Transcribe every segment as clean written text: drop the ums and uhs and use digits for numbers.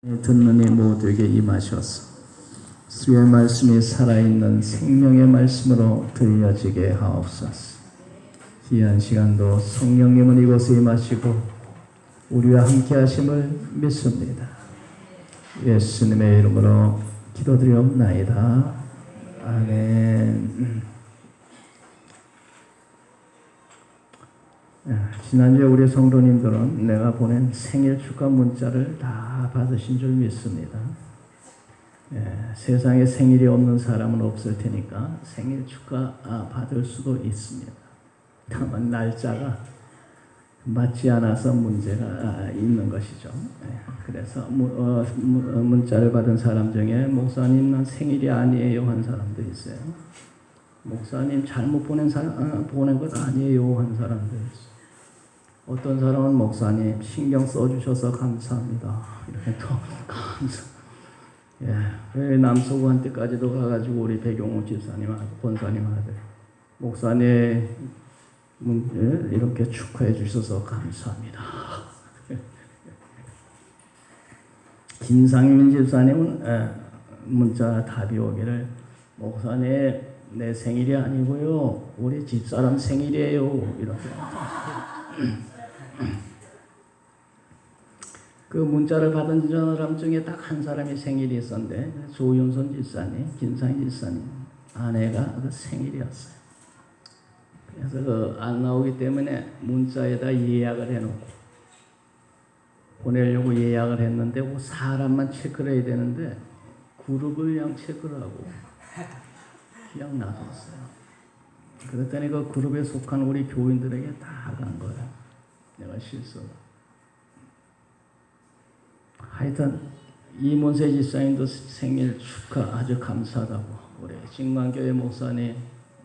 듣는 이 모두에게 임하셔서 주의 말씀이 살아있는 생명의 말씀으로 들려지게 하옵소서. 귀한 시간도 성령님은 이곳에 임하시고 우리와 함께 하심을 믿습니다. 예수님의 이름으로 기도드리옵나이다. 아멘. 지난주에 우리 성도님들은 내가 보낸 생일 축하 문자를 다 받으신 줄 믿습니다. 세상에 생일이 없는 사람은 없을 테니까 생일 축하 받을 수도 있습니다. 다만 날짜가 맞지 않아서 문제가 있는 것이죠. 그래서 문자를 받은 사람 중에 목사님은 생일이 아니에요 한 사람도 있어요. 목사님 잘못 보낸 것 아니에요 한 사람도 있어요. 어떤 사람은 목사님 신경 써주셔서 감사합니다. 이렇게 또 감사. 남서구한테까지도 가가지고 우리 백용호 집사님하고 권사님한테 목사님 이렇게 축하해 주셔서 감사합니다. 김상민 집사님은 문자 답이 오기를 목사님 내 생일이 아니고요 우리 집사람 생일이에요 이렇게. 그 문자를 받은 사람 중에 딱 한 사람이 생일이 있었는데 조윤선 집사님, 김상희 집사님 아내가 그 생일이었어요. 그래서 안 나오기 때문에 문자에다 예약을 해놓고 보내려고 예약을 했는데 그 사람만 체크를 해야 되는데 그룹을 그냥 체크를 하고 그냥 놔뒀어요. 그랬더니 그 그룹에 속한 우리 교인들에게 다 간 거예요. 내가 실수로. 하여튼 이문세 집사님도 생일 축하 아주 감사하다고 우리 직만교회 목사님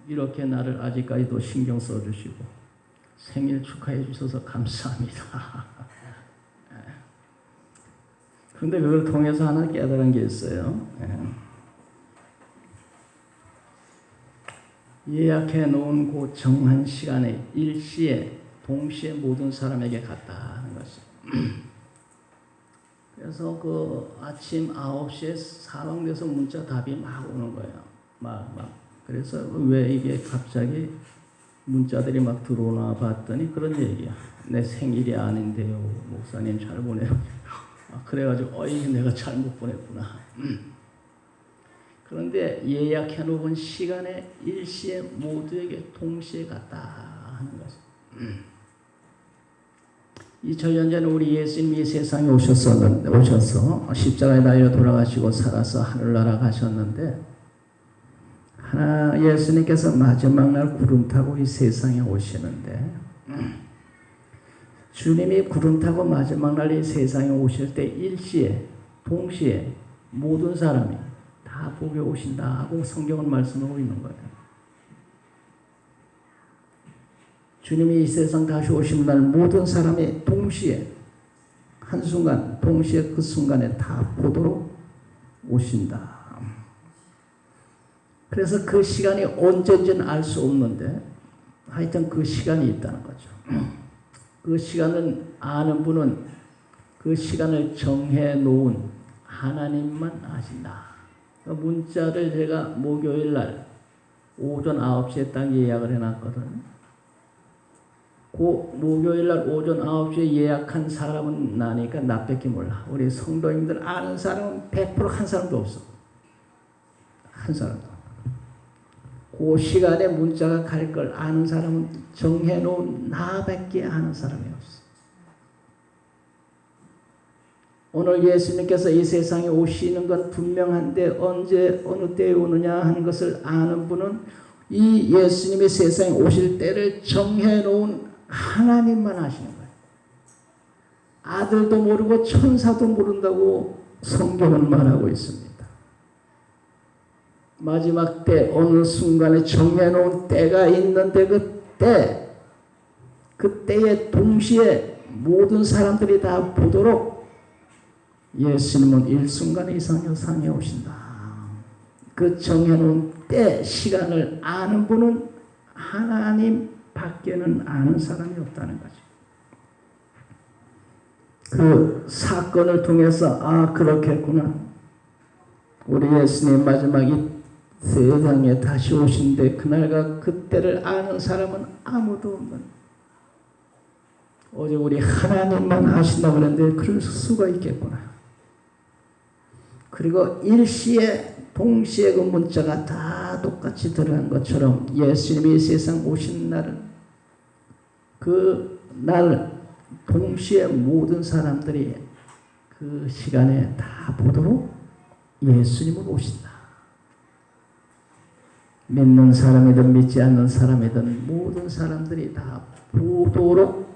이렇게 나를 아직까지도 신경 써주시고 생일 축하해 주셔서 감사합니다. 그런데 그걸 통해서 하나 깨달은 게 있어요. 예약해 놓은 그 정한 시간에 일시에 동시에 모든 사람에게 갔다 하는 거죠. 그래서 그 아침 9시에 사방에서 문자 답이 막 오는 거예요. 막. 그래서 왜 이게 갑자기 문자들이 막 들어오나 봤더니 그런 얘기야. 내 생일이 아닌데요. 목사님 잘 보내요. 그래가지고 어이 내가 잘못 보냈구나. 그런데 예약해 놓은 시간에 일시에 모두에게 동시에 갔다 하는 거죠. 2000년 전에 우리 예수님이 세상에 오셔서 십자가에 달려 돌아가시고 살아서 하늘나라 가셨는데 예수님께서 마지막 날 구름 타고 이 세상에 오시는데 주님이 구름 타고 마지막 날 이 세상에 오실 때 일시에 동시에 모든 사람이 다 보게 오신다 하고 성경은 말씀하고 있는 거예요. 주님이 이 세상 다시 오신 날 모든 사람이 동시에 한순간 동시에 그 순간에 다 보도록 오신다. 그래서 그 시간이 언제인지는 알 수 없는데 하여튼 그 시간이 있다는 거죠. 그 시간을 아는 분은 그 시간을 정해 놓은 하나님만 아신다. 문자를 제가 목요일 날 오전 9시에 딱 예약을 해놨거든. 그 목요일 날 오전 9시에 예약한 사람은 나니까 나밖에 몰라. 우리 성도님들 아는 사람은 100% 한 사람도 없어. 한 사람도. 그 시간에 문자가 갈 걸 아는 사람은 정해놓은 나밖에 아는 사람이 없어. 오늘 예수님께서 이 세상에 오시는 건 분명한데 언제 어느 때에 오느냐 하는 것을 아는 분은 이 예수님이 세상에 오실 때를 정해놓은 하나님만 아시는 거예요. 아들도 모르고 천사도 모른다고 성경은 말하고 있습니다. 마지막 때 어느 순간에 정해놓은 때가 있는데 그때에 동시에 모든 사람들이 다 보도록 예수님은 일순간에 이상에 오신다. 그 정해놓은 때 시간을 아는 분은 하나님 밖에는 아는 사람이 없다는 거죠. 그 사건을 통해서 그렇겠구나. 우리 예수님 마지막에 세상에 다시 오신데 그날과 그때를 아는 사람은 아무도 없는, 오직 우리 하나님만 아신다고 하는데 그럴 수가 있겠구나. 그리고 일시에 동시에 그 문자가 다 똑같이 들어간 것처럼 예수님이 세상 오신 날은 그 날 동시에 모든 사람들이 그 시간에 다 보도록 예수님은 오신다. 믿는 사람이든 믿지 않는 사람이든 모든 사람들이 다 보도록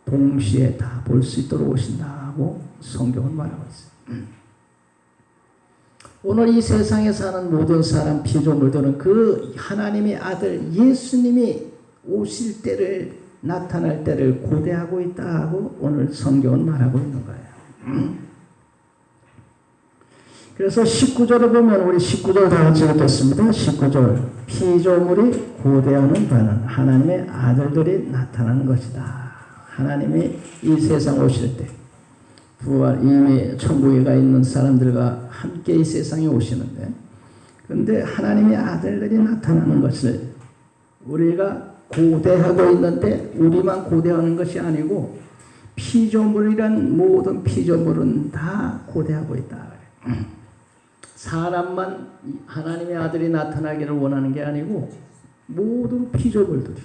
동시에 다 볼 수 있도록 오신다고 성경은 말하고 있어요. 오늘 이 세상에 사는 모든 사람 피조물들은 그 하나님의 아들 예수님이 오실 때를, 나타날 때를 고대하고 있다고 오늘 성경은 말하고 있는 거예요. 그래서 19절을 보면 우리 19절 다 같이 읽겠습니다. 19절 피조물이 고대하는 바는 하나님의 아들들이 나타나는 것이다. 하나님이 이 세상 오실 때 부활, 이미 천국에 가 있는 사람들과 함께 이 세상에 오시는데, 그런데 하나님의 아들들이 나타나는 것을 우리가 고대하고 있는데 우리만 고대하는 것이 아니고 피조물이란 모든 피조물은 다 고대하고 있다. 사람만 하나님의 아들이 나타나기를 원하는 게 아니고 모든 피조물들이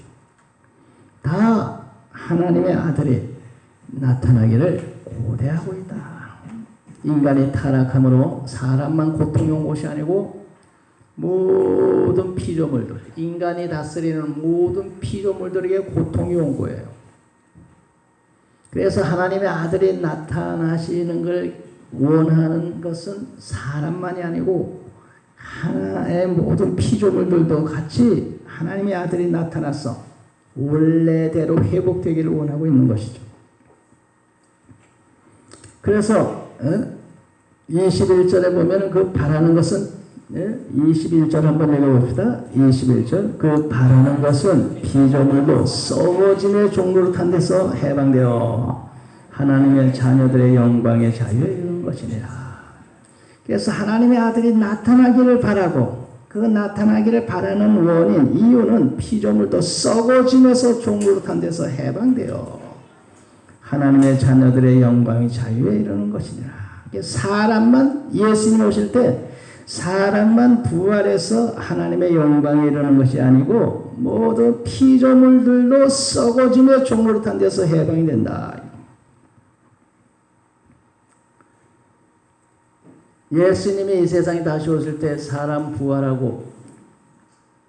다 하나님의 아들이 나타나기를 고대하고 있다. 인간이 타락함으로 사람만 고통이 온 것이 아니고 모든 피조물들, 인간이 다스리는 모든 피조물들에게 고통이 온 거예요. 그래서 하나님의 아들이 나타나시는 걸 원하는 것은 사람만이 아니고 하나의 모든 피조물들도 같이 하나님의 아들이 나타나서 원래대로 회복되기를 원하고 있는 것이죠. 그래서 21절에 보면 그 바라는 것은 21절 한번 읽어봅시다. 21절 그 바라는 것은 피조물도 썩어짐의 종로를 탄 데서 해방되어 하나님의 자녀들의 영광의 자유에 이르는 것이니라. 그래서 하나님의 아들이 나타나기를 바라고 그 나타나기를 바라는 원인, 이유는 피조물도 썩어짐에서 종로를 탄 데서 해방되어 하나님의 자녀들의 영광의 자유에 이르는 것이니라. 사람만 예수님 오실 때 사람만 부활해서 하나님의 영광에 이르는 것이 아니고 모든 피조물들도 썩어짐의 종로를 탄 데서 해방이 된다. 예수님이 이 세상에 다시 오실 때 사람 부활하고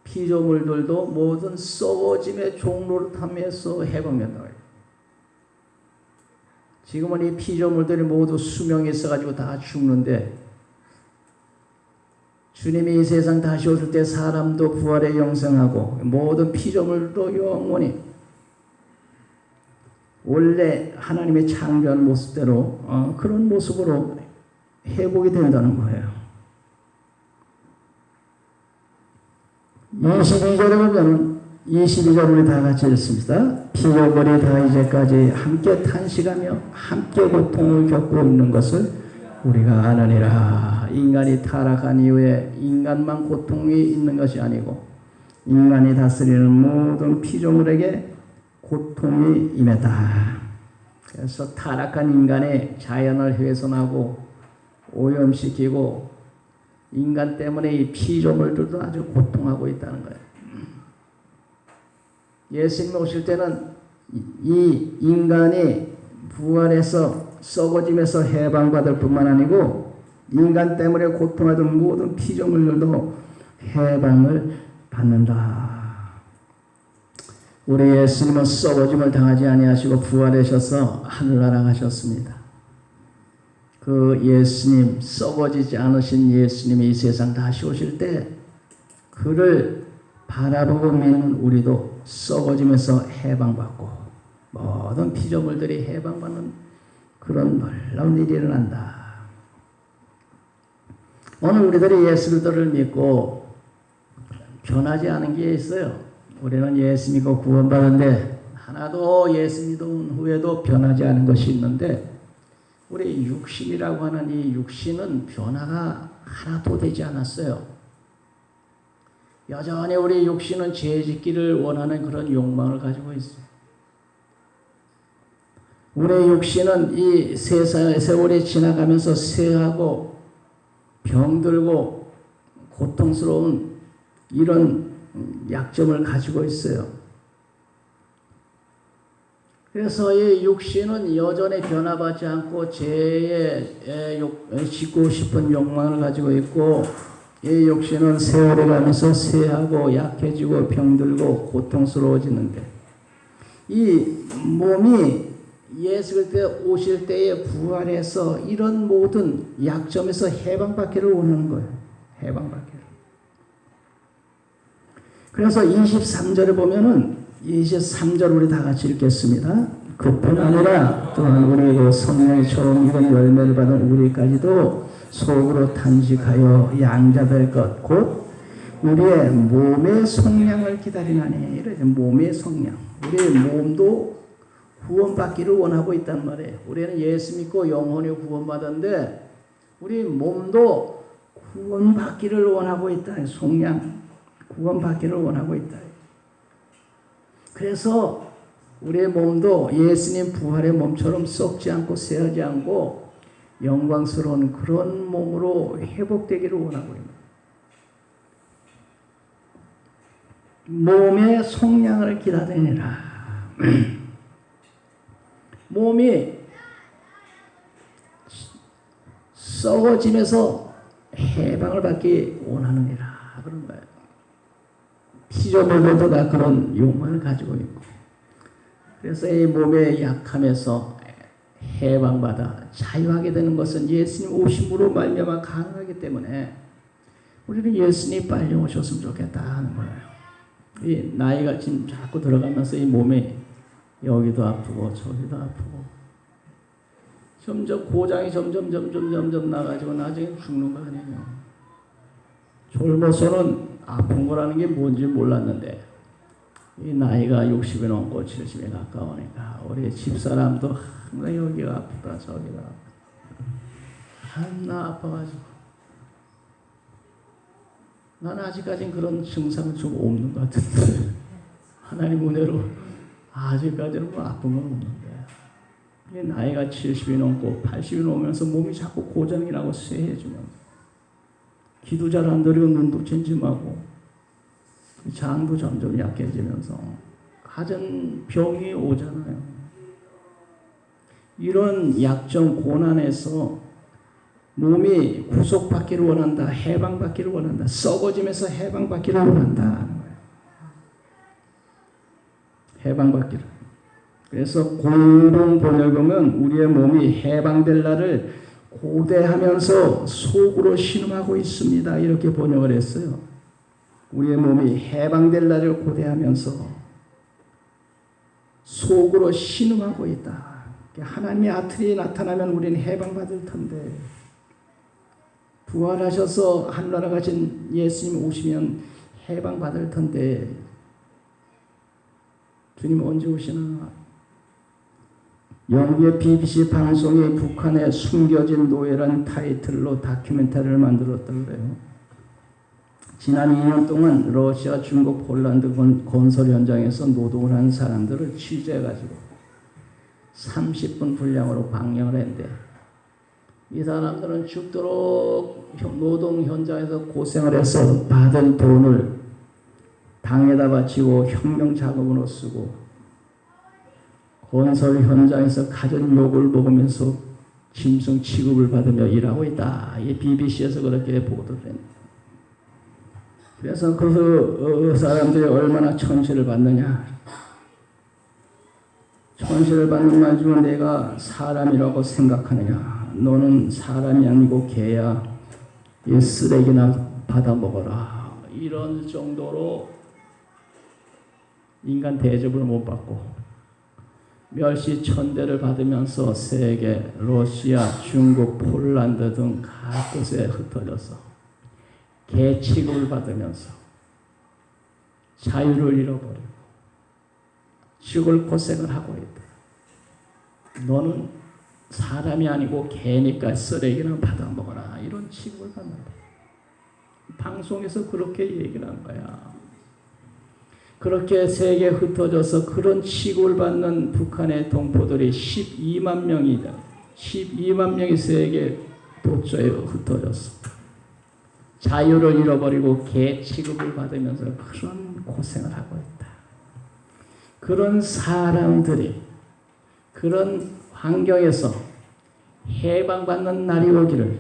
피조물들도 모든 썩어짐의 종로를 타면서 해방된다. 지금은 이 피조물들이 모두 수명이 있어가지고 다 죽는데 주님이 이 세상 다시 오실 때 사람도 부활에 영생하고 모든 피조물도 영원히 원래 하나님의 창조한 모습대로 그런 모습으로 회복이 된다는 거예요. 22절에 보면 22절 우리 다 같이 읽습니다. 피조물이 다 이제까지 함께 탄식하며 함께 고통을 겪고 있는 것을 우리가 아느니라. 인간이 타락한 이후에 인간만 고통이 있는 것이 아니고 인간이 다스리는 모든 피조물에게 고통이 임했다. 그래서 타락한 인간의 자연을 훼손하고 오염시키고 인간 때문에 이 피조물들도 아주 고통하고 있다는 거예요. 예수님 오실 때는 이 인간이 부활해서 썩어짐에서 해방받을 뿐만 아니고 인간 때문에 고통하던 모든 피조물들도 해방을 받는다. 우리 예수님은 썩어짐을 당하지 아니하시고 부활하셔서 하늘나라 가셨습니다. 그 예수님, 썩어지지 않으신 예수님이 이 세상 다시 오실 때 그를 바라보고 믿는 우리도 썩어지면서 해방받고 모든 피조물들이 해방받는 그런 놀라운 일이 일어난다. 오늘 우리들이 예수를 믿고 변하지 않은 게 있어요. 우리는 예수 믿고 구원받은데 하나도 예수 믿은 후에도 변하지 않은 것이 있는데 우리 육신이라고 하는 이 육신은 변화가 하나도 되지 않았어요. 여전히 우리 육신은 죄 짓기를 원하는 그런 욕망을 가지고 있어요. 우리 육신은 이 세월이 지나가면서 쇠하고 병들고 고통스러운 이런 약점을 가지고 있어요. 그래서 이 육신은 여전히 변화받지 않고 죄에 짓고 싶은 욕망을 가지고 있고 이 육신은 세월이 가면서 쇠하고 약해지고 병들고 고통스러워지는데 이 몸이 예수 그리스도 오실 때에 부활해서 이런 모든 약점에서 해방받기를 원하는 거예요. 해방받기를. 그래서 23절에 보면은 23절 우리 다 같이 읽겠습니다. 그뿐 아니라 또한 우리 성령이처럼 이런 열매를 받은 우리까지도 속으로 탄식하여 양자될 것 곧 우리의 몸의 성량을 기다리나니. 이래 몸의 성량. 우리의 몸도 구원받기를 원하고 있단 말이에요. 우리는 예수 믿고 영혼이 구원받았는데 우리 몸도 구원받기를 원하고 있다. 성량 구원받기를 원하고 있다. 그래서 우리의 몸도 예수님 부활의 몸처럼 썩지 않고 쇠하지 않고 영광스러운 그런 몸으로 회복되기를 원하고 있습니다. 몸의 속량을 기다리니라. 몸이 썩어지면서 해방을 받기 원하느니라 그런 거예요. 피조물도 다 그런 욕망을 가지고 있고 그래서 이 몸의 약함에서 해방받아 자유하게 되는 것은 예수님 오심으로 말미암아 가능하기 때문에 우리는 예수님 빨리 오셨으면 좋겠다 하는 거예요. 이 나이가 지금 자꾸 들어가면서 이 몸이 여기도 아프고 저기도 아프고 점점 고장이 점점 나가지고 나중에 죽는 거 아니에요. 젊어서는 아픈 거라는 게 뭔지 몰랐는데 이 나이가 60이 넘고 70에 가까우니까 우리 집사람도 항상 여기가 아프다 저기가 하나 아파가지고 난 아직까지는 그런 증상은 좀 없는 것 같은데 하나님 은혜로 아직까지는 뭐 아픈 건 없는데 나이가 70이 넘고 80이 넘으면서 몸이 자꾸 고장이 나고 쇠해지면서 기도 잘 안 들리고 눈도 침침하고 장도 점점 약해지면서 가진 병이 오잖아요. 이런 약점 고난에서 몸이 구속받기를 원한다. 해방받기를 원한다. 썩어지면서 해방받기를 원한다 하는 거예요. 해방받기를. 그래서 공동 번역에 보면 우리의 몸이 해방될 날을 고대하면서 속으로 신음하고 있습니다. 이렇게 번역을 했어요. 우리의 몸이 해방될 날을 고대하면서 속으로 신음하고 있다. 하나님의 아틀이 나타나면 우리는 해방받을 텐데 부활하셔서 하늘나라 가신 예수님 오시면 해방받을 텐데 주님 언제 오시나? 영국의 BBC 방송이 북한의 숨겨진 노예라는 타이틀로 다큐멘터리를 만들었다고 그래요. 지난 2년 동안 러시아, 중국, 폴란드 건설 현장에서 노동을 하는 사람들을 취재해가지고 30분 분량으로 방영을 했는데 이 사람들은 죽도록 노동 현장에서 고생을 해서 받은 돈을 당에다 바치고 혁명 자금으로 쓰고 건설 현장에서 가진 욕을 먹으면서 짐승 취급을 받으며 일하고 있다. 이 BBC에서 그렇게 보도를 했습니다. 그래서 그 사람들이 얼마나 천시를 받느냐. 천시를 받는 말 중에 내가 사람이라고 생각하느냐. 너는 사람이 아니고 개야. 이 쓰레기나 받아 먹어라. 이런 정도로 인간 대접을 못 받고 멸시 천대를 받으면서 세계, 러시아, 중국, 폴란드 등 각곳에 흩어져서 개 취급을 받으면서 자유를 잃어버리고 죽을 고생을 하고 있다. 너는 사람이 아니고 개니까 쓰레기나 받아먹어라. 이런 취급을 받는다. 방송에서 그렇게 얘기를 한 거야. 그렇게 세계에 흩어져서 그런 취급을 받는 북한의 동포들이 12만 명이다. 12만 명이 세계 독조에 흩어졌어. 자유를 잃어버리고 개 취급을 받으면서 그런 고생을 하고 있다. 그런 사람들이 그런 환경에서 해방받는 날이 오기를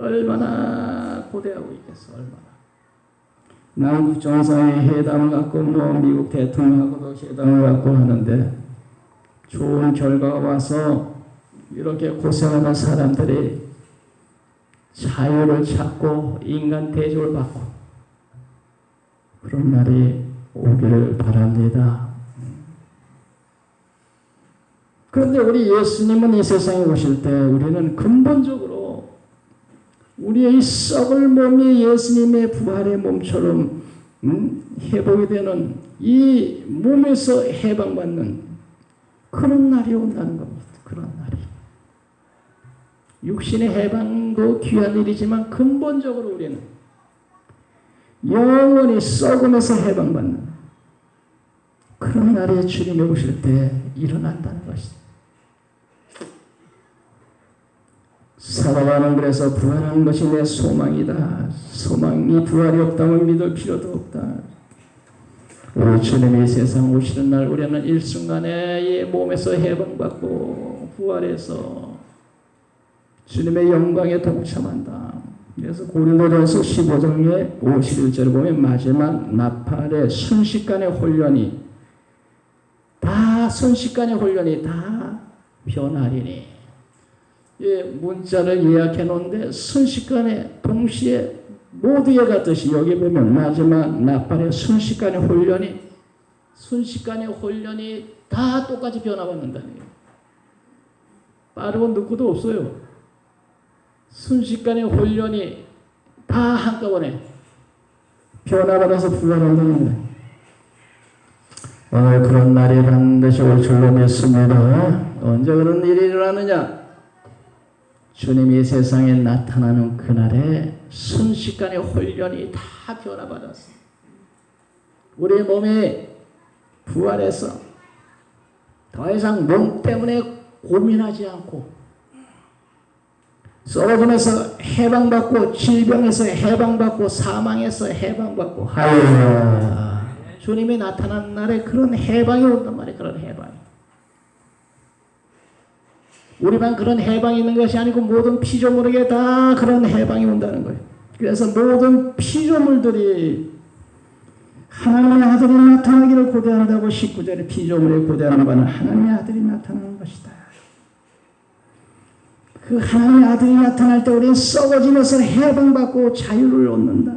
얼마나 고대하고 있겠어. 얼마나. 남북 정상회 회담을 갖고 미국 대통령하고도 회담을 갖고 하는데 좋은 결과가 와서 이렇게 고생하는 사람들이 자유를 찾고 인간 대접을 받고 그런 날이 오기를 바랍니다. 그런데 우리 예수님은 이 세상에 오실 때 우리는 근본적으로 우리의 썩을 몸이 예수님의 부활의 몸처럼 회복이 되는 이 몸에서 해방받는 그런 날이 온다는 겁니다. 그런 날이. 육신의 해방도 귀한 일이지만 근본적으로 우리는 영원히 썩음에서 해방받는 그런 날이 주님이 오실 때 일어난다는 것이다. 살아가는 그래서 부활하는 것이 내 소망이다. 소망이 부활이 없다면 믿을 필요도 없다. 우리 주님이 세상 오시는 날 우리는 일순간에 이 몸에서 해방받고 부활해서 주님의 영광에 동참한다. 그래서 고린도전서 15장의 51절을 보면 마지막 나팔의 순식간의 혼련이 다 변하리니 예, 문자를 예약해 놓은데 순식간에 동시에 모두에 같듯이 여기 보면 마지막 나팔의 순식간의 혼련이 다 똑같이 변화받는다는 거예요. 빠르고 늦고도 없어요. 순식간의 혼련이 다 한꺼번에 변화받아서 부활한다는 거예요. 오늘 그런 날이 반드시 올 줄로 믿습니다. 언제 그런 일이 일어나느냐? 주님이 세상에 나타나는 그날에 순식간에 혼련이 다 변화받았어. 우리 몸이 부활해서 더 이상 몸 때문에 고민하지 않고 썩어짐에서 해방받고 질병에서 해방받고 사망에서 해방받고 할렐루야. 주님이 나타난 날에 그런 해방이 온단 말이에요. 그런 해방이. 우리만 그런 해방이 있는 것이 아니고 모든 피조물에게 다 그런 해방이 온다는 거예요. 그래서 모든 피조물들이 하나님의 아들이 나타나기를 고대한다고 19절에 피조물에 고대하는 바는 하나님의 아들이 나타나는 것이다. 그 하나님의 아들이 나타날 때 우리는 썩어지면서 해방받고 자유를 얻는다.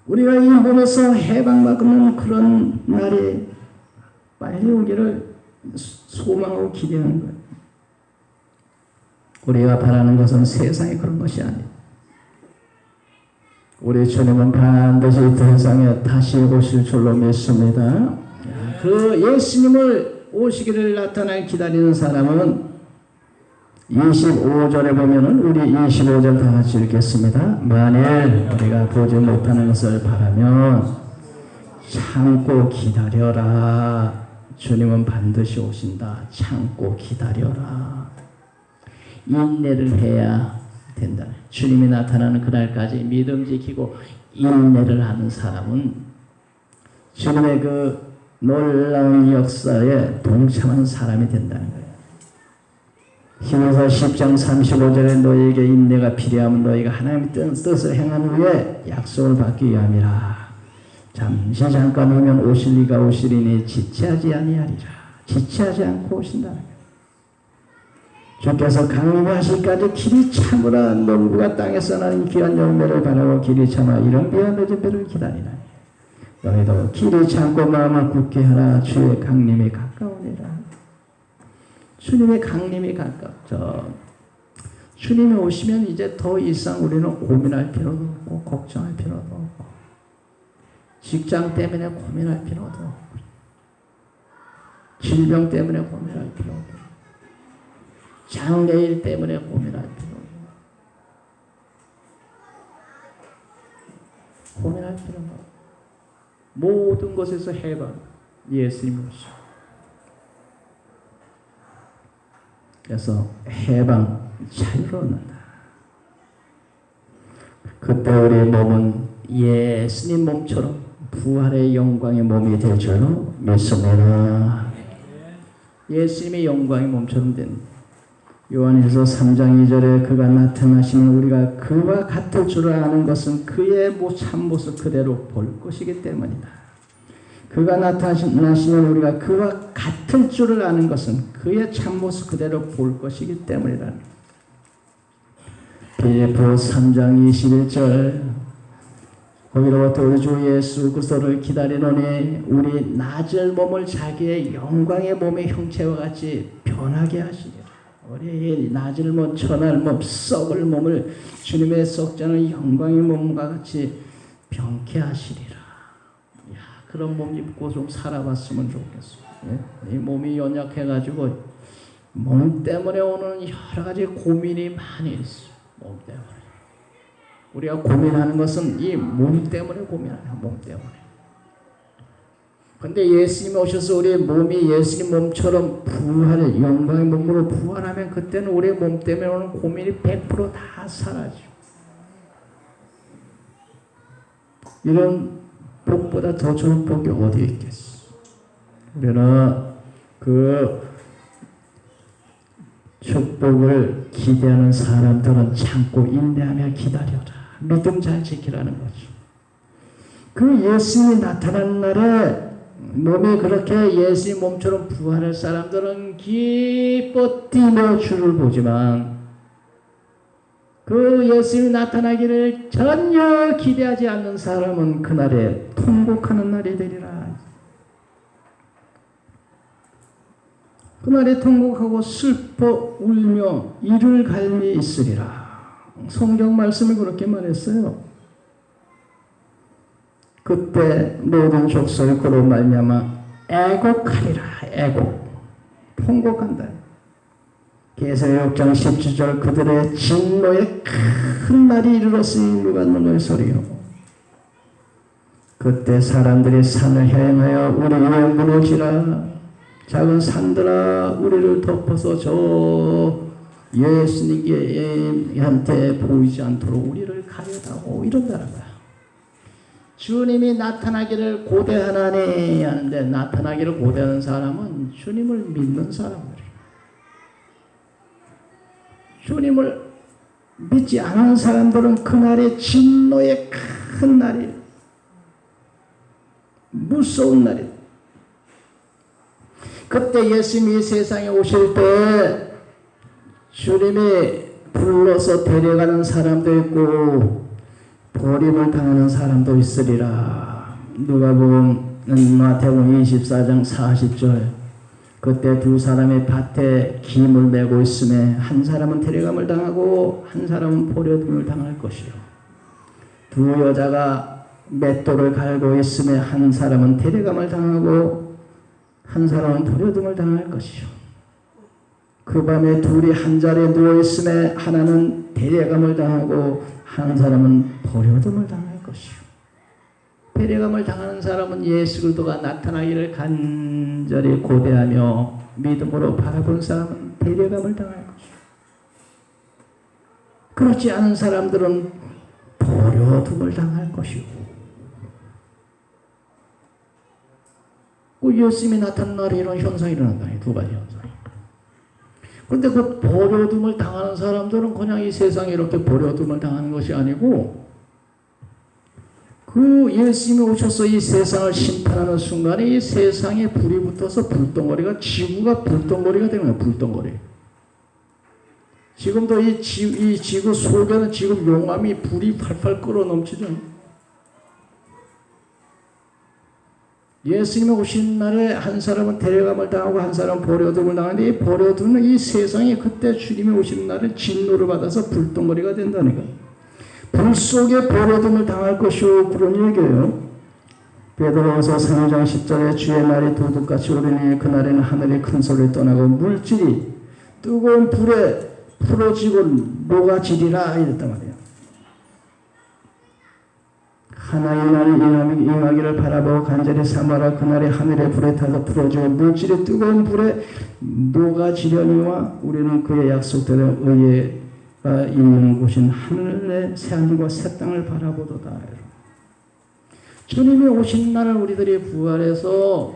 우리가 이 몸에서 해방받는 그런 날이 빨리 오기를 소망하고 기대하는 거예요. 우리가 바라는 것은 세상에 그런 것이 아니에요. 우리 주님은 반드시 세상에 다시 오실 줄로 믿습니다. 그 예수님을 오시기를 나타날 기다리는 사람은 25절에 보면은 우리 25절 다 같이 읽겠습니다. 만일 우리가 보지 못하는 것을 바라면 참고 기다려라. 주님은 반드시 오신다. 참고 기다려라. 인내를 해야 된다. 주님이 나타나는 그날까지 믿음 지키고 인내를 하는 사람은 주님의 그 놀라운 역사에 동참하는 사람이 된다는 거예요. 히브리서 10장 35절에 너희에게 인내가 필요하면 너희가 하나님의 뜻을 행한 후에 약속을 받기 위함이라. 잠깐 오면 오실 이가 오시리니 지체하지 아니하리라. 지체하지 않고 오신다는 거예요. 주께서 강림하실까지 길이 참으라. 농부가 땅에서 나는 귀한 열매를 바라고 길이 참아 이런 귀한 늦은 배를 기다리라. 너희도 길이 참고 마음을 굳게 하라. 주의 강림이 가까우니라. 주님의 강림이 가깝죠. 주님이 오시면 이제 더 이상 우리는 고민할 필요도 없고 걱정할 필요도 없고 직장 때문에 고민할 필요도 없고, 질병 때문에 고민할 필요도 없고, 장래일 때문에 고민할 필요도 없고, 고민할 필요가 없고, 모든 것에서 해방, 예수님이 오시고. 그래서 해방, 자유를 얻는다. 그때 우리 몸은 예수님 몸처럼 부활의 영광의 몸이 될 줄로 믿습니다. 예수님의 영광의 몸처럼 된 요한일서 3장 2절에 그가 나타나시면 우리가 그와 같을 줄 아는 것은 그의 참모습 그대로 볼 것이기 때문이다. 그가 나타나시면 우리가 그와 같을 줄을 아는 것은 그의 참모습 그대로 볼 것이기 때문이다. 빌립보 3장 21절 거기로부터 우리 주 예수 그리스도를 기다리노니 우리 낮을 몸을 자기의 영광의 몸의 형체와 같이 변하게 하시리라. 우리 낮을 몸, 천할 몸, 썩을 몸을 주님의 썩자는 영광의 몸과 같이 변케 하시리라. 야, 그런 몸 입고 좀 살아봤으면 좋겠어. 이 몸이 연약해가지고 몸 때문에 오는 여러 가지 고민이 많이 있어. 몸 때문에. 우리가 고민하는 것은 이 몸 때문에 고민하는 몸 때문에. 근데 예수님이 오셔서 우리의 몸이 예수님 몸처럼 부활의 영광의 몸으로 부활하면 그때는 우리의 몸 때문에 오는 고민이 100% 다 사라져. 이런 복보다 더 좋은 복이 어디 있겠어. 우리는 그 축복을 기대하는 사람들은 참고 인내하며 기다려라. 믿음 잘 지키라는 거죠. 그 예수님이 나타난 날에 몸이 그렇게 예수님 몸처럼 부활할 사람들은 기뻐 뛰며 주를 보지만 그 예수님이 나타나기를 전혀 기대하지 않는 사람은 그날에 통곡하는 날이 되리라. 그날에 통곡하고 슬퍼 울며 이를 갈미 있으리라. 성경 말씀을 그렇게 말했어요. 그때 모든 족속이 그로 말미암아 애곡하리라. 애곡, 통곡한다. 계시록 6장 17절 그들의 진노의 큰 날이 이르렀으니 누가 너의 소리요. 그때 사람들이 산을 향하여 우리 위에 무너지라. 작은 산들아 우리를 덮어서 저 예수님한테 보이지 않도록 우리를 가려다오. 이런다는 거야. 주님이 나타나기를 고대하나니 하는데 나타나기를 고대하는 사람은 주님을 믿는 사람들이에요. 주님을 믿지 않은 사람들은 그날의 진노의 큰 날이 무서운 날이. 그때 예수님이 세상에 오실 때 주님이 불러서 데려가는 사람도 있고 버림을 당하는 사람도 있으리라. 누가복음 마태복음 24장 40절 그때 두 사람이 밭에 김을 메고 있음에 한 사람은 데려감을 당하고 한 사람은 버려둠을 당할 것이요. 두 여자가 맷돌을 갈고 있음에 한 사람은 데려감을 당하고 한 사람은 버려둠을 당할 것이요. 그 밤에 둘이 한 자리에 누워 있음에 하나는 데려감을 당하고 한 사람은 버려둠을 당할 것이요. 데려감을 당하는 사람은 예수 그리스도가 나타나기를 간절히 고대하며 믿음으로 바라본 사람은 데려감을 당할 것이요. 그렇지 않은 사람들은 버려둠을 당할 것이요. 그 예수님이 나타난 날에 이런 현상이 일어난다. 두 가지 현상이. 그런데 그 버려둠을 당하는 사람들은 그냥 이 세상에 이렇게 버려둠을 당하는 것이 아니고 그 예수님이 오셔서 이 세상을 심판하는 순간에 이 세상에 불이 붙어서 불덩어리가 지구가 불덩어리가 되는 거예요. 불덩어리. 지금도 이 지구 속에는 지금 용암이 불이 팔팔 끓어 넘치죠. 예수님이 오신 날에 한 사람은 데려감을 당하고 한 사람은 버려둠을 당하는데 이 버려둠은 이 세상에 그때 주님이 오신 날에 진노를 받아서 불덩어리가 된다는 거예요. 불 속에 버려둠을 당할 것이요. 그런 얘기예요. 베드로후서 3장 10절에 주의 날이 도둑같이 오르니 그날에는 하늘이 큰 소리를 떠나고 물질이 뜨거운 불에 풀어지고 녹아지리라 이랬단 말이에요. 하나의 날이 임하기를 바라보고 간절히 삼아라. 그날에 하늘의 불에 타서 풀어지고 물질이 뜨거운 불에 녹아지려니와 우리는 그의 약속대로 의가 있는 곳인 하늘의 새하늘과 새 땅을 바라보도다. 주님이 오신 날을 우리들이 부활해서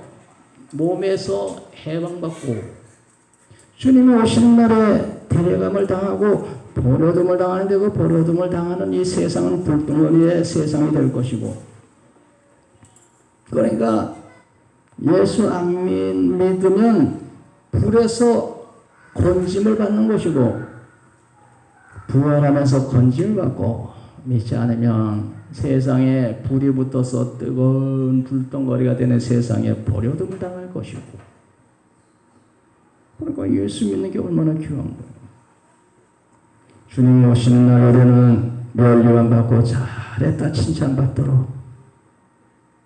몸에서 해방받고 주님이 오신 날에 데려감을 당하고 버려둠을 당하는데 그 버려둠을 당하는 이 세상은 불덩어리의 세상이 될 것이고, 그러니까 예수 안 믿으면 불에서 건짐을 받는 것이고, 부활하면서 건짐을 받고 믿지 않으면 세상에 불이 붙어서 뜨거운 불덩어리가 되는 세상에 버려둠을 당할 것이고, 그러니까 예수 믿는 게 얼마나 귀한 거예요. 주님 오시는 날 우리는 멸류관 받고 잘했다 칭찬받도록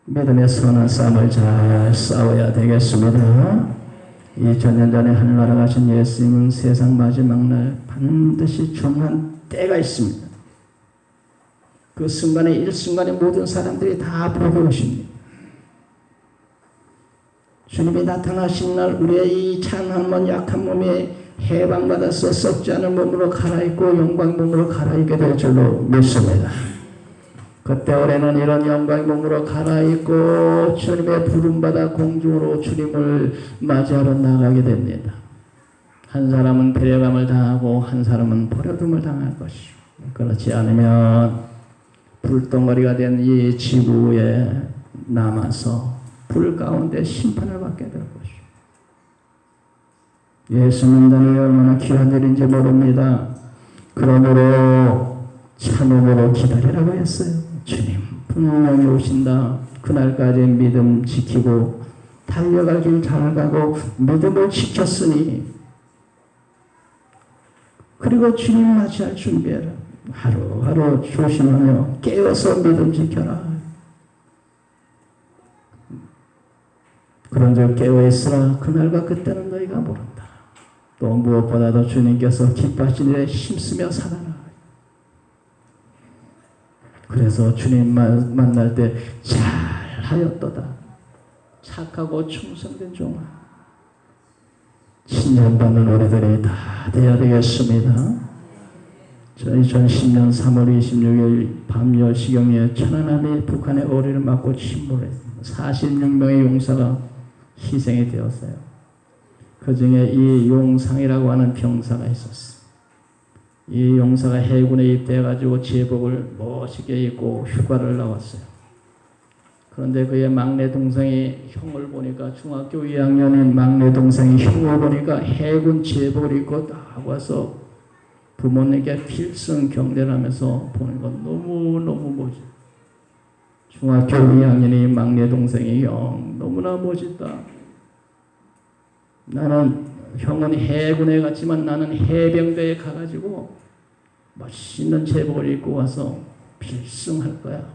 믿음의 선한 싸움을 잘 싸워야 되겠습니다. 2000년 전에 하늘나라 가신 예수님은 세상 마지막 날 반드시 중요한 때가 있습니다. 그 순간에 일순간에 모든 사람들이 다 보고 오십니다. 주님이 나타나신 날 우리의 이 찬한 몸 약한 몸이 해방받아서 썩지 않은 몸으로 갈아입고 영광 몸으로 갈아입게 될 줄로 믿습니다. 그때 우리는 이런 영광 몸으로 갈아입고 주님의 부름받아 공중으로 주님을 맞이하러 나가게 됩니다. 한 사람은 배려감을 당하고 한 사람은 버려둠을 당할 것이고, 그렇지 않으면 불덩어리가 된 이 지구에 남아서 불 가운데 심판을 받게 될 것이고, 예수 믿는 이 얼마나 귀한 일인지 모릅니다. 그러므로 참음으로 기다리라고 했어요. 주님 분명히 오신다. 그날까지 믿음 지키고 달려갈 길 잘 가고 믿음을 지켰으니, 그리고 주님 맞이할 준비해라. 하루하루 조심하며 깨어서 믿음 지켜라. 그런즉 깨어있으라. 그날과 그때는 너희가 모른다. 또 무엇보다도 주님께서 기뻐하신 일에 힘쓰며 살아라. 그래서 주님 만날 때 잘하였도다. 착하고 충성된 종아. 칭찬받는 우리들이 다 되어야 되겠습니다. 저희 2010년 3월 26일 밤 10시경에 천안함이 북한의 어리를 맞고 침몰했습니다. 46명의 용사가 희생이 되었어요. 그 중에 이 용상이라고 하는 병사가 있었어요. 이 용사가 해군에 입대해가지고 제복을 멋있게 입고 휴가를 나왔어요. 그런데 그의 막내 동생이 형을 보니까, 중학교 2학년인 막내 동생이 형을 보니까 해군 제복을 입고 딱 와서 부모님께 필승 경례를 하면서 보는 건 너무너무 멋져. 중학교 2학년이 막내 동생이 형 너무나 멋있다. 나는 형은 해군에 갔지만 나는 해병대에 가가지고 멋있는 제복을 입고 와서 필승할 거야.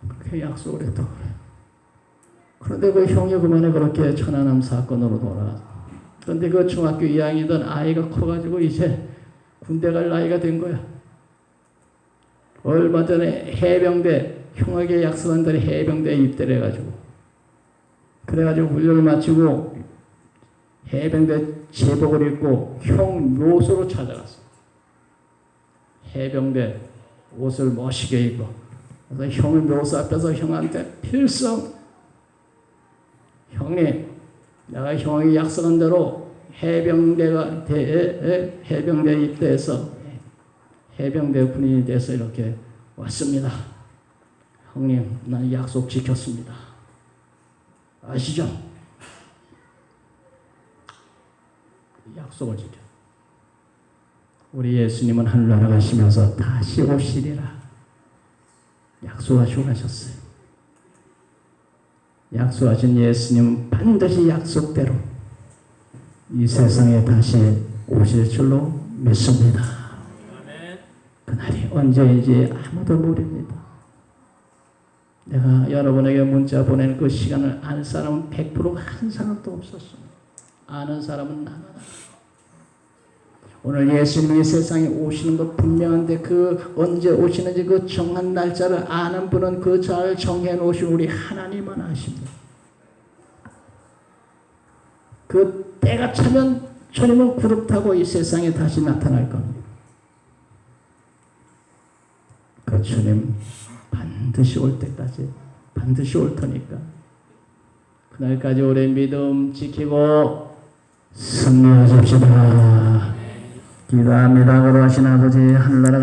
그렇게 약속을 했다고 그래요. 그런데 그 형이 그만에 그렇게 천안함 사건으로 돌아가서, 그런데 그 중학교 2학년이던 아이가 커가지고 이제 군대 갈 나이가 된 거야. 얼마 전에 해병대, 형에게 약속한 대로 해병대에 입대를 해가지고, 그래가지고 훈련을 마치고 해병대 제복을 입고 형 묘소로 찾아갔어. 해병대 옷을 멋있게 입고, 그래서 형의 묘소 앞에서 형한테 필승, 형님, 내가 형에게 약속한 대로 해병대에 입대해서 해병대 군인이 돼서 이렇게 왔습니다. 형님, 나는 약속 지켰습니다. 아시죠? 약속을 지켜. 우리 예수님은 하늘나라 가시면서 다시 오시리라 약속하시고 가셨어요. 약속하신 예수님은 반드시 약속대로 이 세상에 다시 오실 줄로 믿습니다. 그날이 언제인지 아무도 모릅니다. 내가 여러분에게 문자 보내는 그 시간을 아는 사람은 100%가 한 사람도 없었습니다. 아는 사람은 나만. 오늘 예수님이 세상에 오시는 것 분명한데 그 언제 오시는지 그 정한 날짜를 아는 분은 그 잘 정해 놓으신 우리 하나님만 아십니다. 그 때가 차면 주님은 구름 타고 이 세상에 다시 나타날 겁니다. 그 주님 반드시 올 때까지 반드시 올 테니까 그날까지 우리의 믿음 지키고 승리하십시다. 기도합니다. 거룩하신 아버지 하늘나라